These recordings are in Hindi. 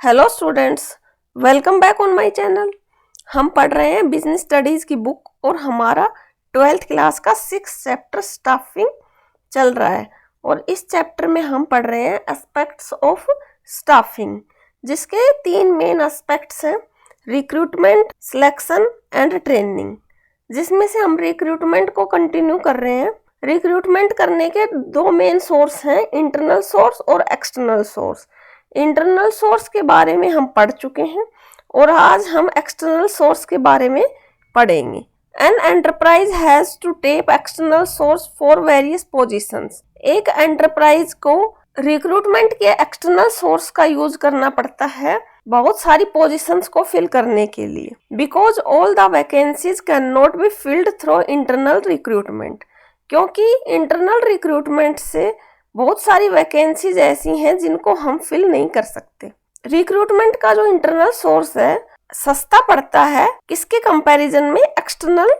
Hello students, welcome back on my channel. हम पढ़ रहे हैं बिजनेस स्टडीज की बुक और हमारा 12th क्लास का 6th चैप्टर स्टाफिंग चल रहा है। और इस चैप्टर में हम पढ़ रहे हैं एस्पेक्ट्स ऑफ स्टाफिंग, जिसके 3 मेन एस्पेक्ट्स हैं: रिक्रूटमेंट, सिलेक्शन एंड ट्रेनिंग। जिसमें से हम रिक्रूटमेंट को कंटिन्यू कर रहे हैं। रिक्रूटमेंट करने के 2 मेन सोर्स हैं, इंटरनल सोर्स और एक्सटर्नल सोर्स। इंटरनल सोर्स के बारे में हम पढ़ चुके हैं और आज हम एक्सटर्नल सोर्स के बारे में पढ़ेंगे। An enterprise has to tap external source for various positions. एक एंटरप्राइज को रिक्रूटमेंट के एक्सटर्नल सोर्स का यूज करना पड़ता है बहुत सारी पोजीशंस को फिल करने के लिए। Because all the vacancies can not be filled through internal recruitment. क्योंकि इंटरनल रिक्रूटमेंट से बहुत सारी वैकेंसीज ऐसी हैं जिनको हम फिल नहीं कर सकते। रिक्रूटमेंट का जो इंटरनल सोर्स है सस्ता पड़ता है किसके कंपैरिजन में, एक्सटर्नल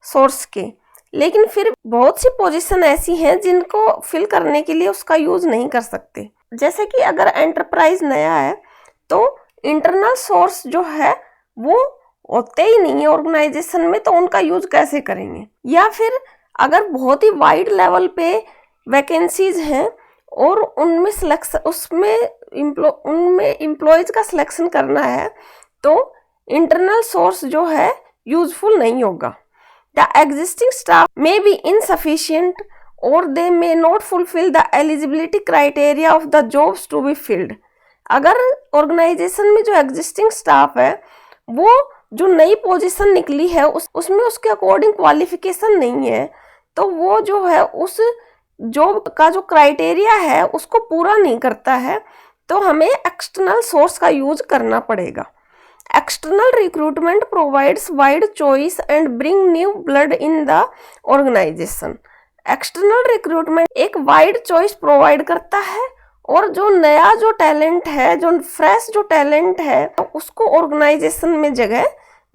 सोर्स के। लेकिन फिर बहुत सी पोजीशन ऐसी हैं जिनको फिल करने के लिए उसका यूज नहीं कर सकते। जैसे कि अगर एंटरप्राइज नया है तो इंटरनल सोर्स जो है वो होते ही नहीं है ऑर्गेनाइजेशन में, तो उनका यूज कैसे करेंगे। या फिर अगर बहुत ही वाइड लेवल पे वैकेंसीज हैं और उनमें एम्प्लॉयज का सिलेक्शन करना है तो इंटरनल सोर्स जो है यूजफुल नहीं होगा। The existing staff may be insufficient और they may not fulfil the eligibility criteria of the jobs to be filled. अगर ऑर्गेनाइजेशन में जो एग्जिस्टिंग स्टाफ है वो जो नई पोजीशन निकली है उसमें उसके अकॉर्डिंग क्वालिफिकेशन नहीं है, तो वो जो है उस जॉब का जो क्राइटेरिया है उसको पूरा नहीं करता है, तो हमें एक्सटर्नल सोर्स का यूज करना पड़ेगा। External recruitment provides wide choice and bring new blood in the organisation. External recruitment एक वाइड चॉइस प्रोवाइड करता है और जो नया जो टैलेंट है, जो फ्रेश जो टैलेंट है, उसको ऑर्गेनाइजेशन में जगह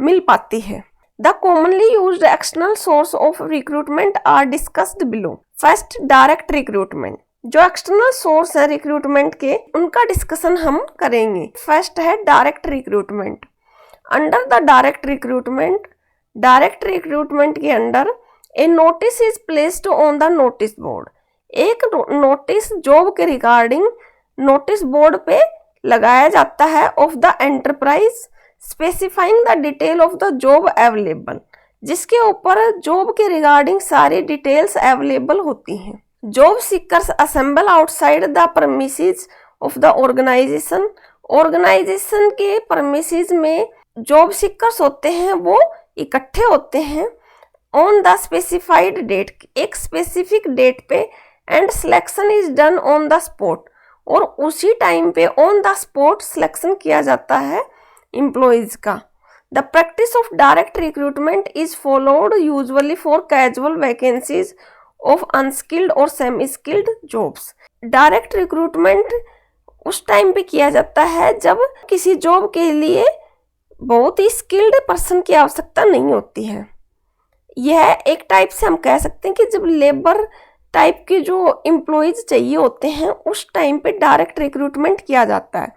मिल पाती है। The commonly used external source of recruitment are discussed below. First, direct recruitment. जो एक्सटर्नल सोर्स है रिक्रूटमेंट के उनका डिस्कशन हम करेंगे। फर्स्ट है direct recruitment. Under the direct recruitment के under a notice is placed on the notice board. एक नोटिस जॉब के रिगार्डिंग नोटिस बोर्ड पे लगाया जाता है of the enterprise specifying the detail of the job available, जिसके ऊपर जॉब के रिगार्डिंग सारी डिटेल्स अवेलेबल होती हैं। Job seekers assemble outside the premises of the organisation. Organisation के परमिसेस में जॉब सीकर्स होते हैं वो इकट्ठे होते हैं ऑन द स्पेसिफाइड डेट, एक स्पेसिफिक डेट पे, and selection is done on the spot, और उसी टाइम पे ऑन द स्पॉट सिलेक्शन किया जाता है employees का। The practice of direct recruitment is followed usually for casual vacancies of unskilled or semi-skilled jobs. Direct recruitment उस टाइम पे किया जाता है जब किसी जॉब के लिए बहुत ही स्किल्ड पर्सन की आवश्यकता नहीं होती है। यह एक टाइप से हम कह सकते हैं कि जब लेबर टाइप के जो एम्प्लॉयज चाहिए होते हैं उस टाइम पे डायरेक्ट रिक्रूटमेंट किया जाता है,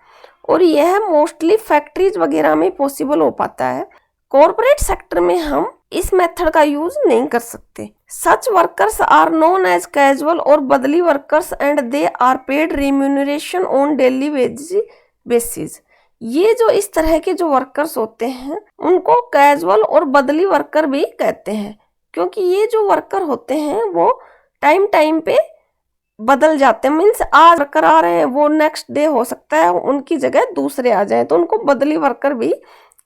और यह मोस्टली फैक्ट्रीज वगैरह में पॉसिबल हो पाता है। कॉर्पोरेट सेक्टर में हम इस मेथड का यूज नहीं कर सकते। Such workers are known as casual और badli workers and they are paid remuneration on daily wage basis. ये जो इस तरह के जो वर्कर्स होते हैं उनको कैजुअल और बदली वर्कर भी कहते हैं, क्योंकि ये जो वर्कर होते हैं वो टाइम पे बदल जाते हैं। मीन्स आज वर्कर आ रहे हैं वो नेक्स्ट डे हो सकता है उनकी जगह दूसरे आ जाएं, तो उनको बदली वर्कर भी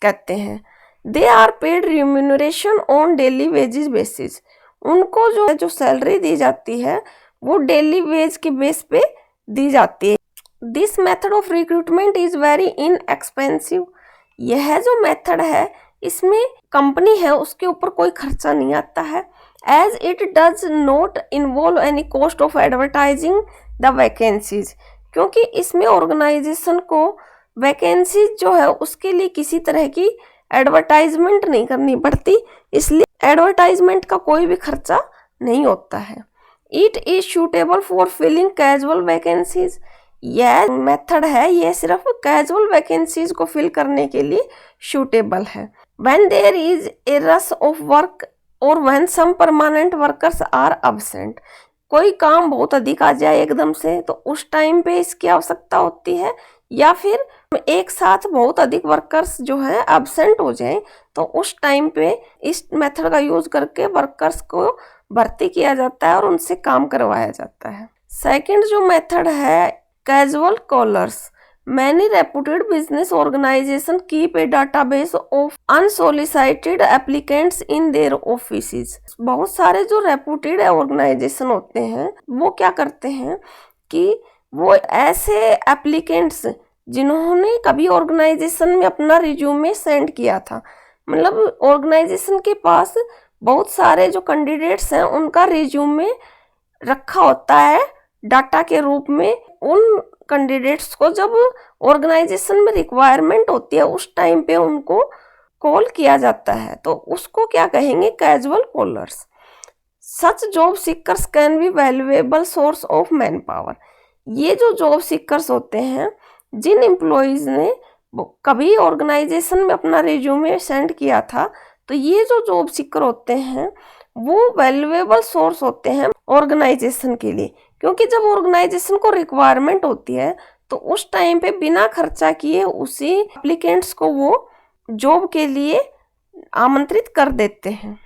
कहते हैं। They are paid remuneration on daily wages basis. उनको जो सैलरी दी जाती है वो डेली वेज के बेस पे दी जाती है। This method of recruitment is very inexpensive. यह जो मेथड है इसमें कंपनी है उसके ऊपर कोई खर्चा नहीं आता है, as it does not involve any cost of advertising the vacancies। क्योंकि इसमें ऑर्गेनाइजेशन को वैकेंसीज जो है उसके लिए किसी तरह की एडवर्टाइजमेंट नहीं करनी पड़ती, इसलिए एडवर्टाइजमेंट का कोई भी खर्चा नहीं होता है। It is suitable for filling casual vacancies. यह मेथड है ये सिर्फ कैजुअल वैकेंसीज को फिल करने के लिए सूटेबल है। When there is a rush of work और when some permanent workers are absent, कोई काम बहुत अधिक आ जाए एकदम से तो उस टाइम पे इसकी आवश्यकता होती है, या फिर एक साथ बहुत अधिक वर्कर्स जो है एब्सेंट हो जाएं तो उस टाइम पे इस मेथड का यूज करके वर्कर्स को भर्ती किया जाता है और उनसे काम करवाया जाता है। सेकंड जो मेथड है casual callers. Many reputed business organisation keep a database of unsolicited applicants in their offices. बहुत सारे जो रेपुटेड ऑर्गेनाइजेशन होते हैं वो क्या करते हैं कि वो ऐसे एप्लीकेंट्स जिन्होंने कभी ऑर्गेनाइजेशन में अपना रिज्यूमे सेंड किया था, मतलब ऑर्गेनाइजेशन के पास बहुत सारे जो कैंडिडेट्स हैं उनका रिज्यूमे रखा होता है डाटा के रूप में, उन कैंडिडेट्स को जब ऑर्गेनाइजेशन में रिक्वायरमेंट होती है उस टाइम पे उनको कॉल किया जाता है, तो उसको क्या कहेंगे casual callers. Such job seekers can be valuable source of manpower. ये जो जॉब सीकर्स होते हैं, जिन एम्प्लॉयज ने कभी ऑर्गेनाइजेशन में अपना रिज्यूमे सेंड किया था, तो ये जो जॉब सीकर होते हैं वो वैल्यूएबल सोर्स होते हैं ऑर्गेनाइजेशन के लिए, क्योंकि जब ऑर्गेनाइजेशन को रिक्वायरमेंट होती है तो उस टाइम पे बिना खर्चा किए उसी एप्लीकेंट्स को वो जॉब के लिए आमंत्रित कर देते हैं।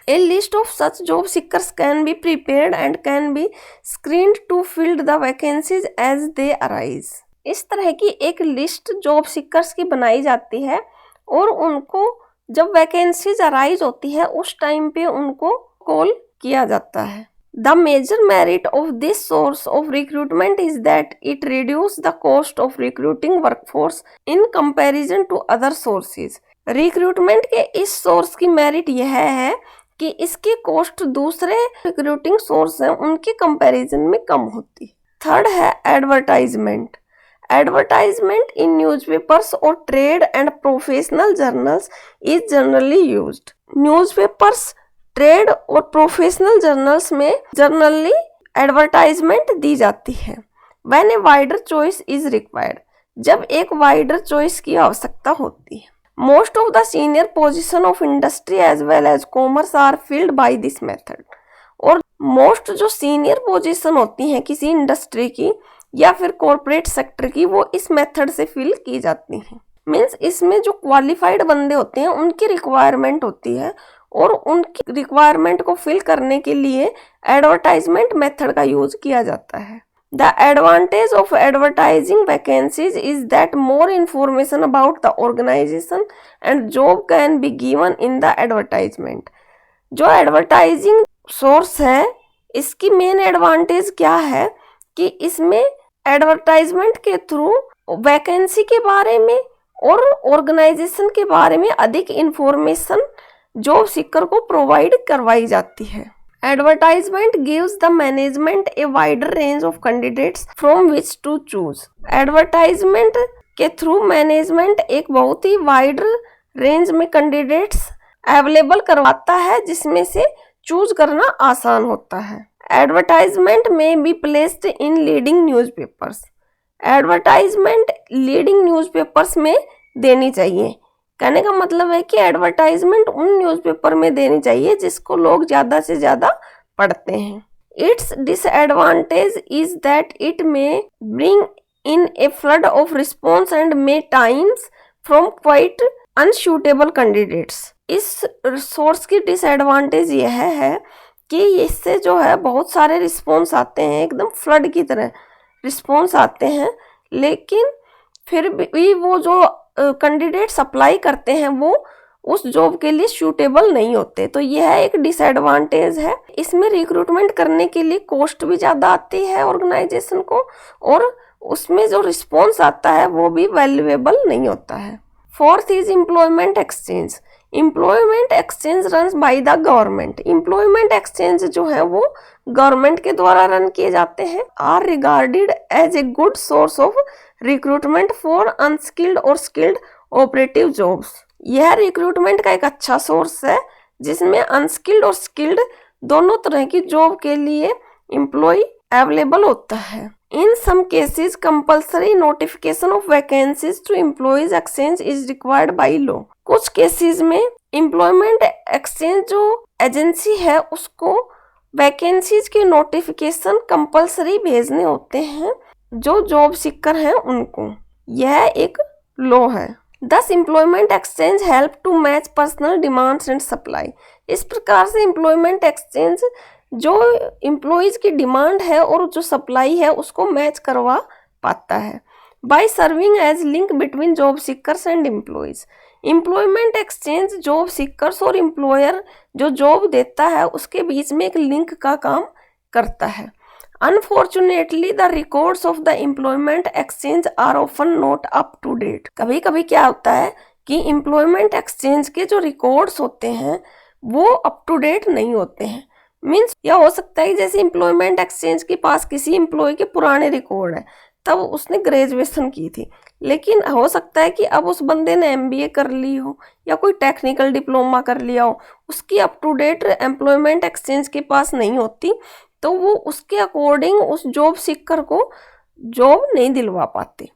A list of such job seekers can be prepared and can be screened to fill the vacancies as they arise. इस तरह की एक लिस्ट जॉब सीकर्स की बनाई जाती है और उनको जब वैकेंसीज अराइज होती है उस टाइम पे उनको कॉल किया जाता है। The major merit of this source of recruitment is that it reduces the cost of recruiting workforce in comparison to other sources. Recruitment के इस सोर्स की मेरिट यह है कि इसकी कॉस्ट दूसरे रिक्रूटिंग सोर्स हैं उनके कंपैरिजन में कम होती है। थर्ड है एडवर्टाइजमेंट। एडवर्टाइजमेंट इन न्यूज़पेपर्स और trade and professional journals is generally used. Newspapers, trade और प्रोफेशनल जर्नल्स में जनरली एडवर्टाइजमेंट दी जाती है। When a wider choice is required, जब एक वाइडर चॉइस की आवश्यकता होती है। Most of the senior position of industry as well as commerce are filled by this method. और मोस्ट जो सीनियर पोजीशन होती हैं किसी इंडस्ट्री की या फिर कॉर्पोरेट सेक्टर की वो इस मेथड से फिल की जाती हैं। मीन्स इसमें जो क्वालिफाइड बंदे होते हैं उनकी रिक्वायरमेंट होती है और उनकी रिक्वायरमेंट को फिल करने के लिए एडवर्टाइजमेंट मेथड का यूज किया जाता है। The advantage of advertising vacancies is that more information about the organization and job can be given in the advertisement. जो एडवर्टाइजिंग सोर्स है इसकी मेन एडवांटेज क्या है कि इसमें एडवर्टाइजमेंट के थ्रू वैकेंसी के बारे में और ऑर्गेनाइजेशन के बारे में अधिक इंफॉर्मेशन जॉब सीकर को प्रोवाइड करवाई जाती है। Advertisement gives the management a wider range of candidates from which to choose. Advertisement के थ्रू मैनेजमेंट एक बहुत ही वाइड रेंज में कैंडिडेट्स अवेलेबल करवाता है जिसमें से चूज करना आसान होता है। एडवर्टाइजमेंट में be placed in leading newspapers. Advertisement leading newspapers में देनी चाहिए। कहने का मतलब है कि एडवर्टाइजमेंट उन न्यूज़पेपर में देनी चाहिए जिसको लोग ज़्यादा से ज़्यादा पढ़ते हैं। It's disadvantage is that it may bring in a flood of response and may times from quite unsuitable candidates. इस सोर्स की डिसएडवांटेज यह है कि इससे जो है बहुत सारे रिस्पॉन्स आते हैं, एकदम फ्लड की तरह रिस्पॉन्स आते हैं, लेकिन फिर भी वो जो कैंडिडेट्स अप्लाई करते हैं वो उस जॉब के लिए सूटेबल नहीं होते। तो यह एक डिसएडवांटेज है। इसमें रिक्रूटमेंट करने के लिए कॉस्ट भी ज़्यादा आती है ऑर्गेनाइजेशन को और उसमें जो रिस्पॉन्स आता है वो भी वैल्यूएबल नहीं होता है। Fourth is employment exchange. Employment exchange run by the government. Employment exchange जो है वो गवर्नमेंट के द्वारा रन किए जाते हैं। Are regarded as a good source of recruitment for unskilled और स्किल्ड ऑपरेटिव जॉब्स। यह रिक्रूटमेंट का एक अच्छा सोर्स है जिसमें अनस्किल्ड और स्किल्ड दोनों तरह की जॉब के लिए एम्प्लॉय अवेलेबल होता है। In some cases compulsory notification of vacancies to employees exchange is required by law. कुछ केसेस में एम्प्लॉयमेंट एक्सचेंज जो एजेंसी है उसको वैकेंसीज के नोटिफिकेशन कंपल्सरी भेजने होते हैं जो जॉब सीकर हैं उनको। यह एक लॉ है। Thus employment exchange help to match personal demands and supply। इस प्रकार से एम्प्लॉयमेंट एक्सचेंज जो एम्प्लॉयज की डिमांड है और जो सप्लाई है उसको मैच करवा पाता है। By serving as link between job seekers and employees. Employment exchange job seekers और एम्प्लॉयर जो जॉब देता है उसके बीच में एक लिंक का काम करता है। Unfortunately, the records of the employment exchange are often not up to date। कभी कभी क्या होता है कि एम्प्लॉयमेंट एक्सचेंज के जो रिकॉर्ड्स होते हैं वो अप टू डेट नहीं होते हैं। मीन्स यह हो सकता है जैसे एम्प्लॉयमेंट एक्सचेंज के पास किसी एम्प्लॉय के पुराने रिकॉर्ड है, तब उसने ग्रेजुएशन की थी, लेकिन हो सकता है कि अब उस बंदे ने MBA कर ली हो या कोई टेक्निकल डिप्लोमा कर लिया हो, उसकी up to date employment exchange के पास नहीं होती, तो वो उसके अकॉर्डिंग उस जॉब सीकर को जॉब नहीं दिलवा पाते।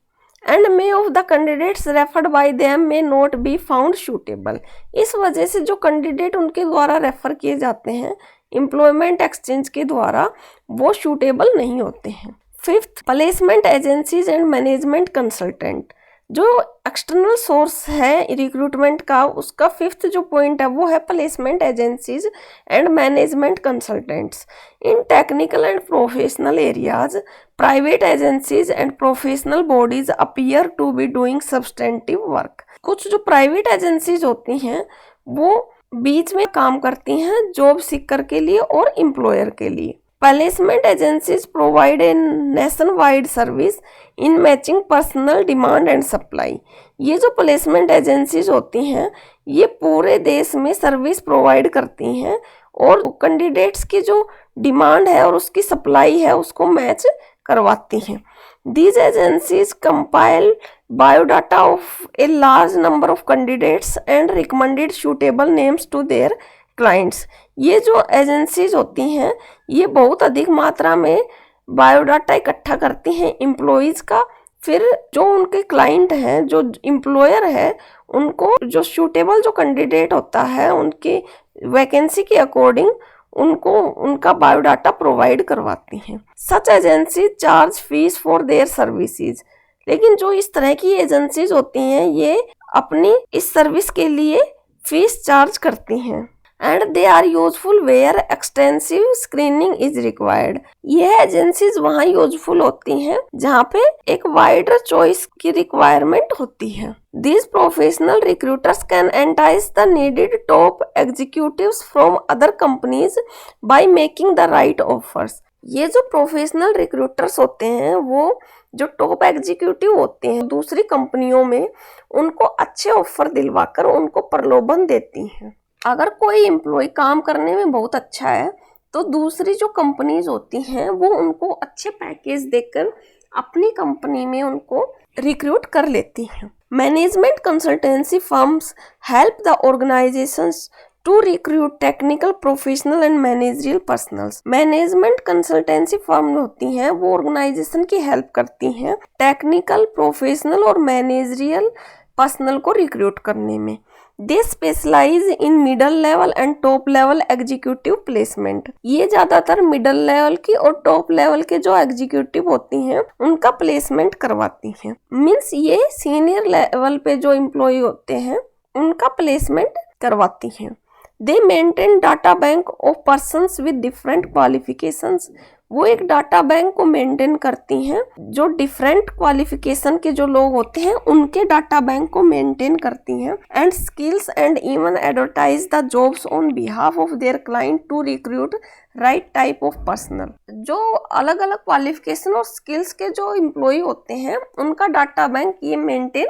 And may of the candidates referred by them may not be found suitable. इस वजह से जो कैंडिडेट उनके द्वारा रेफर किए जाते हैं एम्प्लॉयमेंट एक्सचेंज के द्वारा वो सूटेबल नहीं होते हैं। Fifth, placement agencies and management consultant. जो एक्सटर्नल सोर्स है रिक्रूटमेंट का, उसका फिफ्थ जो पॉइंट है वो है placement agencies and management consultants in technical and professional areas. Private agencies and professional bodies appear to be doing substantive work. कुछ जो प्राइवेट एजेंसीज होती हैं वो बीच में काम करती हैं जॉब सीकर के लिए और एम्प्लॉयर के लिए। Placement agencies provide a nation wide service in matching personal demand and supply. ये जो प्लेसमेंट एजेंसीज होती हैं ये पूरे देश में सर्विस प्रोवाइड करती हैं और कैंडिडेट्स की जो डिमांड है और उसकी सप्लाई है उसको मैच करवाती हैं। These agencies compile biodata of a large number of candidates and recommended suitable names to their clients। ये जो एजेंसीज होती हैं ये बहुत अधिक मात्रा में बायोडाटा इकट्ठा करती हैं एम्प्लॉयज का, फिर जो उनके क्लाइंट हैं जो एम्प्लॉयर है उनको जो सूटेबल जो कैंडिडेट होता है उनकी वैकेंसी के अकॉर्डिंग उनको उनका बायोडाटा प्रोवाइड करवाती हैं। Such agency charge fees for their services. लेकिन जो इस तरह की एजेंसीज होती हैं ये अपनी इस सर्विस के लिए फीस चार्ज करती हैं। And they are useful where extensive screening is required. यह एजेंसीज वहाँ यूजफुल होती हैं जहाँ पे एक वाइडर चॉइस की रिक्वायरमेंट होती है। These professional recruiters can entice the needed top executives from other companies by making the right offers। ये जो प्रोफेशनल रिक्रूटर्स होते हैं वो जो टॉप एग्जीक्यूटिव होते हैं दूसरी कंपनियों में उनको अच्छे ऑफर दिलवाकर उनको प्रलोभन देती हैं। अगर कोई एम्प्लॉय काम करने में बहुत अच्छा है तो दूसरी जो कंपनीज होती हैं वो उनको अच्छे पैकेज देकर अपनी कंपनी में उनको रिक्रूट कर लेती हैं। Management consultancy firms help the organisations to recruit technical professional and managerial personnels. Management consultancy firm होती हैं वो ऑर्गेनाइजेशन की हेल्प करती हैं टेक्निकल प्रोफेशनल और मैनेजरियल पर्सनल को रिक्रूट करने में। They specialise in middle level and top level executive placement. ये ज्यादातर मिडल लेवल की और टॉप लेवल के जो एग्जीक्यूटिव होती हैं उनका प्लेसमेंट करवाती हैं। मीन्स ये सीनियर लेवल पे जो एम्प्लॉय होते हैं उनका प्लेसमेंट करवाती हैं। दे maintain data bank of persons with different qualifications. वो एक डाटा बैंक को मेंटेन करती हैं जो डिफरेंट क्वालिफिकेशन के जो लोग होते हैं उनके डाटा बैंक को मेंटेन करती हैं। And skills and even advertise the jobs on behalf of their client to recruit right type of personal. जो अलग अलग क्वालिफिकेशन और स्किल्स के जो एम्प्लॉय होते हैं उनका डाटा बैंक ये मेंटेन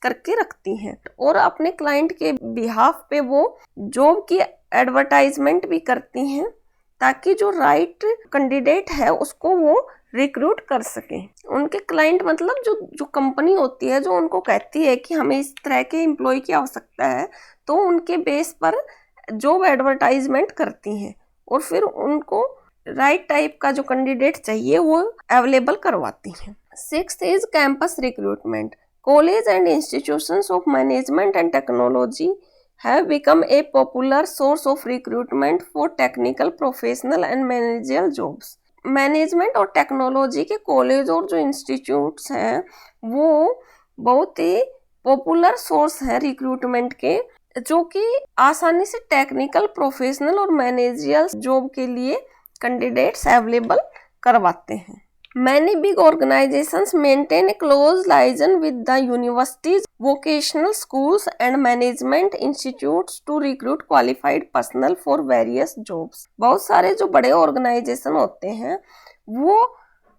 करके रखती हैं और अपने क्लाइंट के बिहाफ पे वो जॉब की एडवर्टाइजमेंट भी करती हैं ताकि जो राइट कैंडिडेट है उसको वो रिक्रूट कर सके। उनके क्लाइंट मतलब जो कंपनी होती है जो उनको कहती है कि हमें इस तरह के एम्प्लॉय की आवश्यकता है तो उनके बेस पर जॉब एडवर्टाइजमेंट करती हैं और फिर उनको राइट टाइप का जो कैंडिडेट चाहिए वो अवेलेबल करवाती हैं। 6th is campus recruitment. College and institutions of management and technology have become a popular source of recruitment for technical, professional and managerial jobs. Management और टेक्नोलॉजी के कॉलेज और जो इंस्टीट्यूट्स हैं वो बहुत ही पॉपुलर सोर्स है रिक्रूटमेंट के, जो कि आसानी से टेक्निकल, प्रोफेशनल और मैनेजरियल जॉब के लिए कैंडिडेट्स अवेलेबल करवाते हैं। Many big organizations maintain a close liaison with the universities, vocational schools and management institutes to recruit qualified personnel for various jobs. बहुत सारे जो बड़े ऑर्गेनाइजेशन होते हैं वो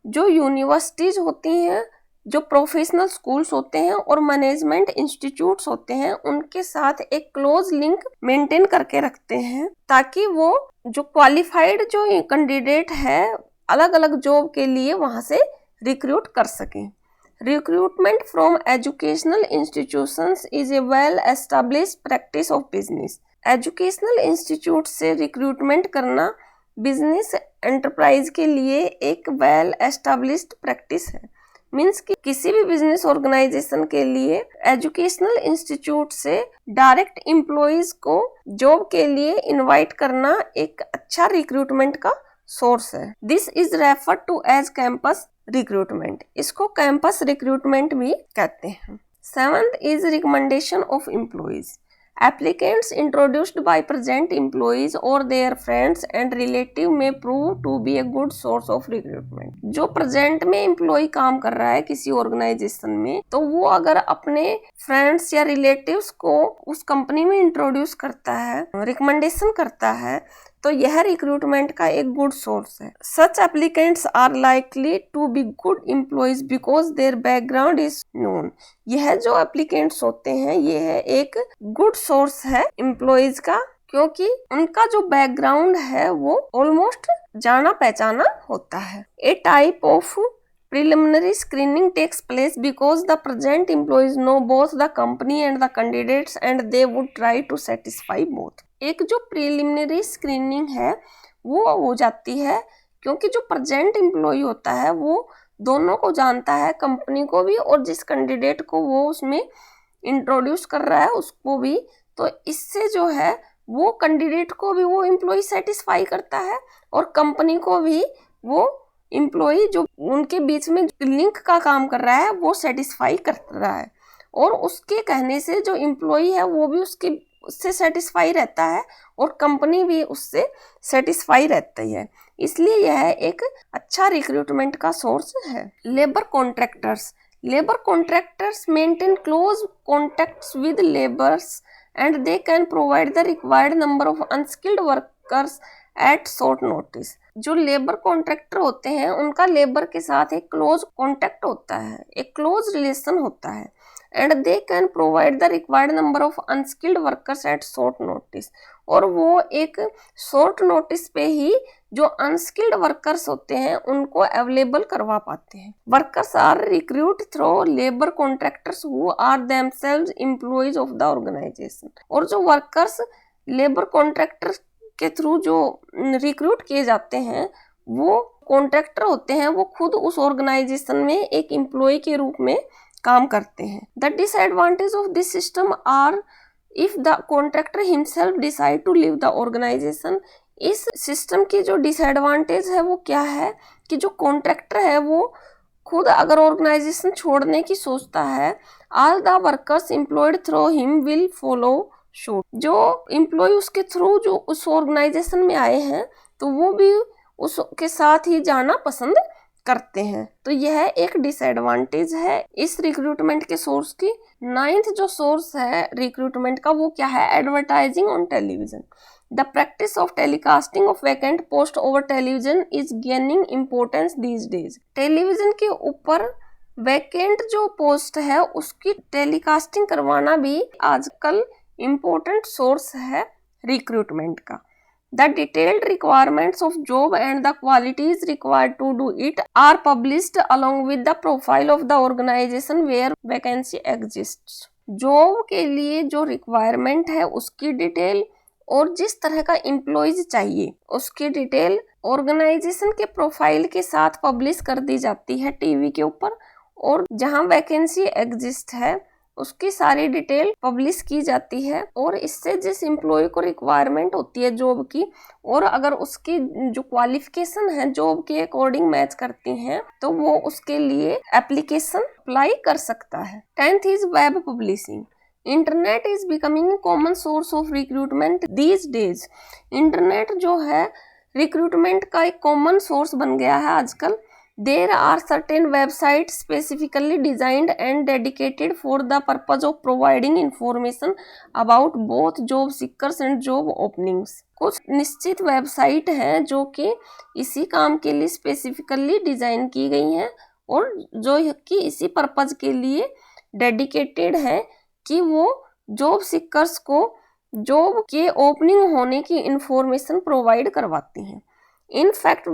जो यूनिवर्सिटीज होती हैं, जो प्रोफेशनल स्कूल्स होते हैं और मैनेजमेंट इंस्टीट्यूट्स होते हैं, उनके साथ एक क्लोज लिंक मेंटेन करके रखते हैं ताकि वो जो क्वालिफाइड जो कैंडिडेट है अलग अलग जॉब के लिए वहां से रिक्रूट कर सकें। Recruitment from educational institutions is a well established practice of business. Educational institute से रिक्रूटमेंट करना बिजनेस एंटरप्राइज के लिए एक वेल एस्टेब्लिश्ड प्रैक्टिस है। मीन्स कि किसी भी बिजनेस ऑर्गेनाइजेशन के लिए एजुकेशनल इंस्टीट्यूट से डायरेक्ट एम्प्लॉइज को जॉब के लिए इनवाइट करना एक अच्छा रिक्रूटमेंट का सोर्स है। This is refer to as campus recruitment. इसको कैंपस रिक्रूटमेंट भी कहते हैं। 7th is recommendation of employees. Applicants introduced by present employees or their friends and relative may prove to be a good source of recruitment. जो प्रेजेंट में एम्प्लॉय काम कर रहा है किसी ऑर्गेनाइजेशन में, तो वो अगर अपने फ्रेंड्स या रिलेटिव्स को उस कंपनी में इंट्रोड्यूस करता है, रिकमेंडेशन करता है, तो यह रिक्रूटमेंट का एक गुड सोर्स है। Such applicants are likely to be good employees because their background is known. यह जो एप्लीकेंट्स होते हैं यह एक गुड सोर्स है एम्प्लॉइज का, क्योंकि उनका जो बैकग्राउंड है वो ऑलमोस्ट जाना पहचाना होता है। A type of preliminary screening takes place because the present employees know both the company and the candidates and they would try to satisfy both. एक जो प्रिलिमिनरी स्क्रीनिंग है वो हो जाती है क्योंकि जो प्रेजेंट एम्प्लॉय होता है वो दोनों को जानता है, कंपनी को भी और जिस कैंडिडेट को वो उसमें इंट्रोड्यूस कर रहा है उसको भी। तो इससे जो है वो कैंडिडेट को भी वो एम्प्लॉय सेटिस्फाई करता है और कंपनी को भी वो एम्प्लॉय जो उनके बीच में लिंक का काम कर रहा है वो सेटिस्फाई कर रहा है, और उसके कहने से जो एम्प्लॉय है वो भी उससे सेटिस्फाई रहता है और कंपनी भी उससे सेटिस्फाई रहती है। इसलिए यह एक अच्छा रिक्रूटमेंट का सोर्स है। Labour contractors maintain close contacts with labours and they can provide the required number of unskilled workers at short notice. जो लेबर कॉन्ट्रैक्टर होते हैं उनका लेबर के साथ एक क्लोज कॉन्टैक्ट होता है, एक क्लोज रिलेशन होता है, and they can provide the required number of unskilled workers at short notice. और वो एक शॉर्ट नोटिस पे ही जो अनस्किल्ड वर्कर्स होते हैं उनको अवेलेबल करवा पाते हैं। Workers are recruit through labour contractors who are themselves employees of the organisation. और जो वर्कर्स लेबर कॉन्ट्रैक्टर के थ्रू जो रिक्रूट किए जाते हैं वो कॉन्ट्रैक्टर होते हैं, वो खुद उस ऑर्गेनाइजेशन में एक एम्प्लॉय के रूप में काम करते हैं। The disadvantage of this system are if the contractor himself decide to leave the organisation. इस सिस्टम की जो डिसएडवांटेज है वो क्या है कि जो कॉन्ट्रैक्टर है वो खुद अगर ऑर्गेनाइजेशन छोड़ने की सोचता है, all the workers employed through him will follow shoot. जो एम्प्लॉय उसके थ्रू जो उस ऑर्गेनाइजेशन में आए हैं तो वो भी उसके साथ ही जाना पसंद करते हैं। तो यह एक डिसएडवांटेज है इस रिक्रूटमेंट के सोर्स की। 9th जो सोर्स है रिक्रूटमेंट का वो क्या है? Advertising on television. The practice of telecasting of vacant post over television is gaining importance these days. Television के ऊपर वैकेंट जो पोस्ट है उसकी टेलीकास्टिंग करवाना भी आजकल इम्पोर्टेंट सोर्स है रिक्रूटमेंट का। The detailed requirements of job and the qualities required to do it are published along with the profile of the organization where vacancy exists. Job के लिए जो रिक्वायरमेंट है उसकी डिटेल और जिस तरह का एम्प्लॉयज चाहिए उसकी डिटेल ऑर्गेनाइजेशन के प्रोफाइल के साथ पब्लिश कर दी जाती है टीवी के ऊपर, और जहां वैकेंसी एग्जिस्ट है उसकी सारी डिटेल पब्लिश की जाती है। और इससे जिस एम्प्लॉय को रिक्वायरमेंट होती है जॉब की, और अगर उसकी जो क्वालिफिकेशन है जॉब के अकॉर्डिंग मैच करती हैं, तो वो उसके लिए एप्लीकेशन अप्लाई कर सकता है। 10th is web publishing. Internet is becoming common source of recruitment these days. Internet जो है रिक्रूटमेंट का एक कॉमन सोर्स बन गया है आजकल। There are certain websites specifically designed and dedicated for the purpose of providing information about both job seekers and job openings। कुछ निश्चित वेबसाइट हैं जो कि इसी काम के लिए स्पेसिफिकली डिजाइन की गई हैं और जो कि इसी पर्पज के लिए डेडिकेटेड है कि वो जॉब सीकर्स को जॉब के ओपनिंग होने की इंफॉर्मेशन प्रोवाइड करवाती हैं। In fact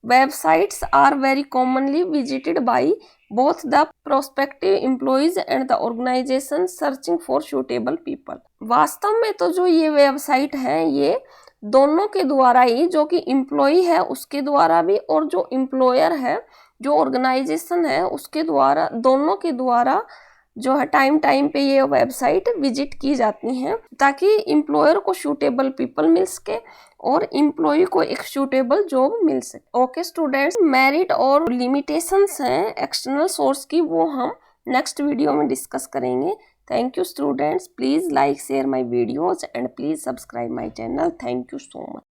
websites are very commonly visited by both the prospective employees and the organization searching for suitable people। वास्तव में तो जो ये वेबसाइट है ये दोनों के द्वारा ही, जो कि एम्प्लॉय है उसके द्वारा भी और जो एम्प्लॉयर है जो ऑर्गेनाइजेशन है उसके द्वारा, दोनों के द्वारा जो है टाइम पे ये वेबसाइट विजिट की जाती हैं ताकि एम्प्लॉयर को सूटेबल पीपल मिल सके और एम्प्लॉय को एक सूटेबल जॉब मिल सके। ओके स्टूडेंट्स, मेरिट और लिमिटेशंस हैं एक्सटर्नल सोर्स की, वो हम नेक्स्ट वीडियो में डिस्कस करेंगे। Thank you students, please like share my videos and please subscribe my channel. Thank you so much.